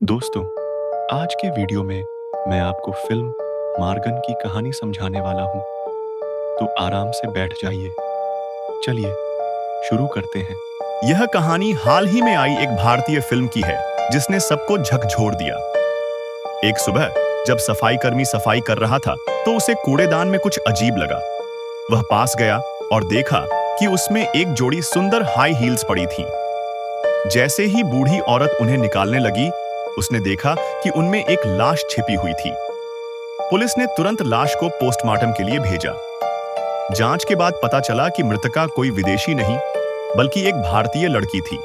दोस्तों, आज के वीडियो में मैं आपको फिल्म मार्गन की कहानी समझाने वाला हूँ, तो आराम से बैठ जाइए। चलिए, शुरू करते हैं। यह कहानी हाल ही में आई एक भारतीय फिल्म की है जिसने सबको झकझोर दिया। एक सुबह जब सफाई कर्मी सफाई कर रहा था तो उसे कूड़ेदान में कुछ अजीब लगा। वह पास गया और देखा कि उसमें एक जोड़ी सुंदर हाई हील्स पड़ी थीं। जैसे ही बूढ़ी औरत उन्हें निकालने लगी, उसने देखा कि उनमें एक लाश छिपी हुई थी। पुलिस ने तुरंत लाश को पोस्टमार्टम के लिए भेजा। जांच के बाद पता चला कि मृतका कोई विदेशी नहीं बल्कि एक भारतीय लड़की थी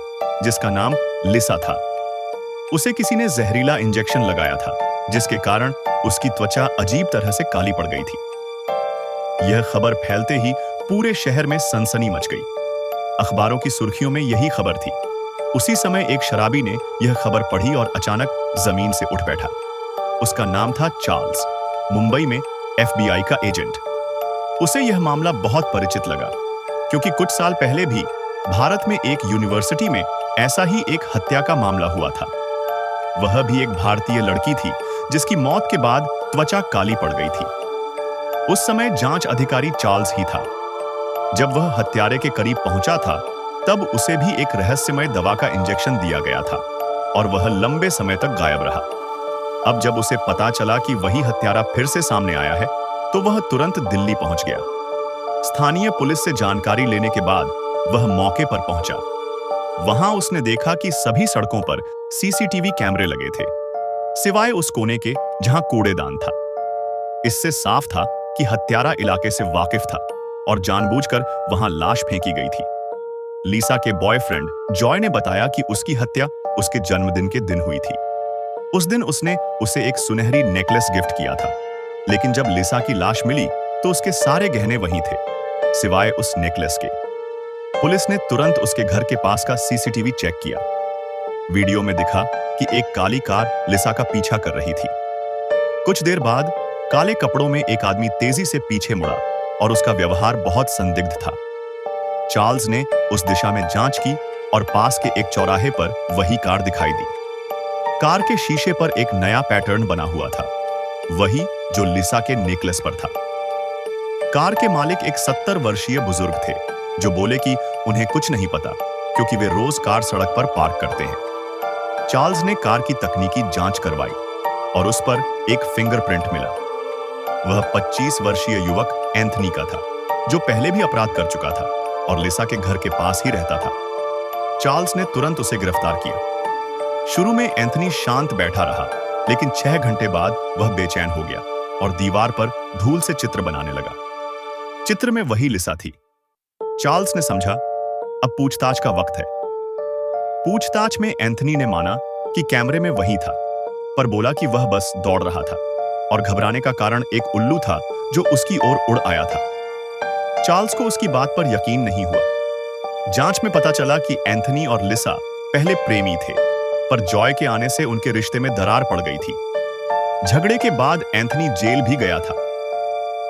जिसका नाम लिसा था। उसे किसी ने जहरीला इंजेक्शन लगाया था जिसके कारण उसकी त्वचा अजीब तरह से काली पड़ गई थी। यह खबर फैलते ही पूरे शहर में सनसनी मच गई। अखबारों की सुर्खियों में यही खबर थी। उसी समय एक शराबी ने यह खबर पढ़ी और अचानक जमीन से उठ बैठा। उसका नाम था चार्ल्स, मुंबई में FBI का एजेंट। उसे यह मामला बहुत परिचित लगा क्योंकि कुछ साल पहले भी भारत में एक यूनिवर्सिटी में ऐसा ही एक हत्या का मामला हुआ था। वह भी एक भारतीय लड़की थी जिसकी मौत के बाद त्वचा काली पड़ गई थी। उस समय जांच अधिकारी चार्ल्स ही था। जब वह हत्यारे के करीब पहुंचा था तब उसे भी एक रहस्यमय दवा का इंजेक्शन दिया गया था और वह लंबे समय तक गायब रहा। अब जब उसे पता चला कि वही हत्यारा फिर से सामने आया है तो वह तुरंत दिल्ली पहुंच गया। स्थानीय पुलिस से जानकारी लेने के बाद वह मौके पर पहुंचा। वहां उसने देखा कि सभी सड़कों पर CCTV कैमरे लगे थे, सिवाय उस कोने के जहां कूड़ेदान था। इससे साफ था कि हत्यारा इलाके से वाकिफ था और जानबूझकर वहां लाश फेंकी गई थी। लिसा के बॉयफ्रेंड जॉय ने बताया कि उसकी हत्या उसके जन्मदिन के दिन हुई थी। उस दिन उसने उसे एक सुनहरी नेकलेस गिफ्ट किया था, लेकिन जब लिसा की लाश मिली तो उसके सारे गहने वहीं थे, सिवाय उस नेकलेस के। पुलिस ने तुरंत उसके घर के पास का CCTV चेक किया। वीडियो में दिखा कि एक काली कार लिसा का पीछा कर रही थी। कुछ देर बाद काले कपड़ों में एक आदमी तेजी से पीछे मुड़ा और उसका व्यवहार बहुत संदिग्ध था। चार्ल्स ने उस दिशा में जांच की और पास के एक चौराहे पर वही कार दिखाई दी। कार के शीशे पर एक नया पैटर्न बना हुआ था, वही जो लिसा के नेकलेस पर था। कार के मालिक एक 70 वर्षीय बुजुर्ग थे जो बोले कि उन्हें कुछ नहीं पता क्योंकि वे रोज कार सड़क पर पार्क करते हैं। चार्ल्स ने कार की तकनीकी जांच करवाई और उस पर एक फिंगरप्रिंट मिला। वह 25 वर्षीय युवक एंथनी का था जो पहले भी अपराध कर चुका था और लिसा के घर के पास ही रहता था। चार्ल्स ने तुरंत उसे गिरफ्तार किया। शुरू में एंथनी शांत बैठा रहा, लेकिन 6 घंटे बाद वह बेचैन हो गया और दीवार पर धूल से चित्र बनाने लगा। चित्र में वही लिसा थी। चार्ल्स ने समझा अब पूछताछ का वक्त है। पूछताछ में एंथनी ने माना कि कैमरे में वही था, पर बोला कि वह बस दौड़ रहा था और घबराने का कारण एक उल्लू था जो उसकी ओर उड़ आया था। चार्ल्स को उसकी बात पर यकीन नहीं हुआ। जांच में पता चला कि एंथनी और लिसा पहले प्रेमी थे, पर जॉय के आने से उनके रिश्ते में दरार पड़ गई थी। झगड़े के बाद एंथनी जेल भी गया था।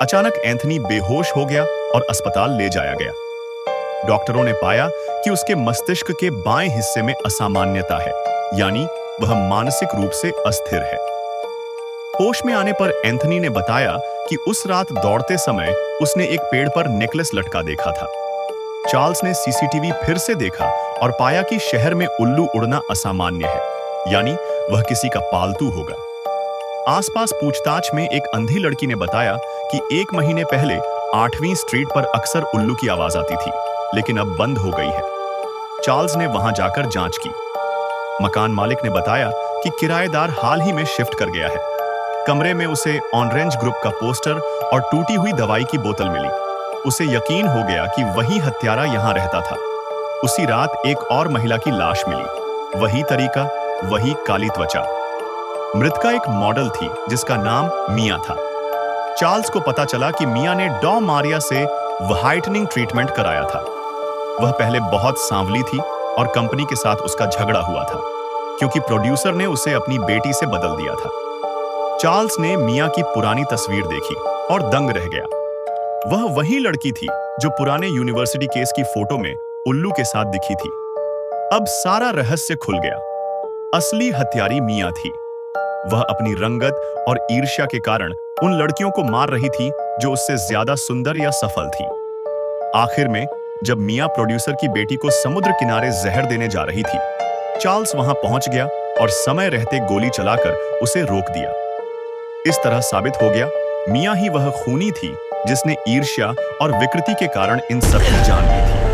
अचानक एंथनी बेहोश हो गया और अस्पताल ले जाया गया। डॉक्टरों ने पाया कि उसके मस्तिष्क के बाएं हिस्से में असामान्यता है, यानी वह मानसिक रूप से अस्थिर है। होश में आने पर एंथनी ने बताया कि उस रात दौड़ते समय उसने एक पेड़ पर नेकलेस लटका देखा था। चार्ल्स ने CCTV फिर से देखा और पाया कि शहर में उल्लू उड़ना असामान्य है, यानी वह किसी का पालतू होगा। आसपास पूछताछ में एक अंधी लड़की ने बताया कि 1 महीने पहले 8वीं स्ट्रीट पर अक्सर उल्लू की आवाज आती थी, लेकिन अब बंद हो गई है। चार्ल्स ने वहां जाकर जांच की। मकान मालिक ने बताया कि किराएदार हाल ही में शिफ्ट कर गया है। कमरे में उसे ऑरेंज ग्रुप का पोस्टर और टूटी हुई दवाई की बोतल मिली। उसे यकीन हो गया कि वही हत्यारा यहां रहता था। उसी रात एक और महिला की लाश मिली, वही तरीका, वही काली त्वचा। मृतका एक मॉडल थी जिसका नाम मिया था। चार्ल्स को पता चला कि मिया ने डॉ मारिया से व्हाइटनिंग ट्रीटमेंट कराया था। वह पहले बहुत सांवली थी और कंपनी के साथ उसका झगड़ा हुआ था क्योंकि प्रोड्यूसर ने उसे अपनी बेटी से बदल दिया था। चार्ल्स ने मिया की पुरानी तस्वीर देखी और दंग रह गया। वह वही लड़की थी जो पुराने यूनिवर्सिटी केस की फोटो में उल्लू के साथ दिखी थी। अब सारा रहस्य खुल गया। असली हत्यारी मिया थी। वह अपनी रंगत और ईर्ष्या के कारण उन लड़कियों को मार रही थी जो उससे ज्यादा सुंदर या सफल थी। आखिर में जब मिया प्रोड्यूसर की बेटी को समुद्र किनारे जहर देने जा रही थी, चार्ल्स वहां पहुंच गया और समय रहते गोली चलाकर उसे रोक दिया। इस तरह साबित हो गया मिया ही वह खूनी थी जिसने ईर्ष्या और विकृति के कारण इन सब की जान ली थी।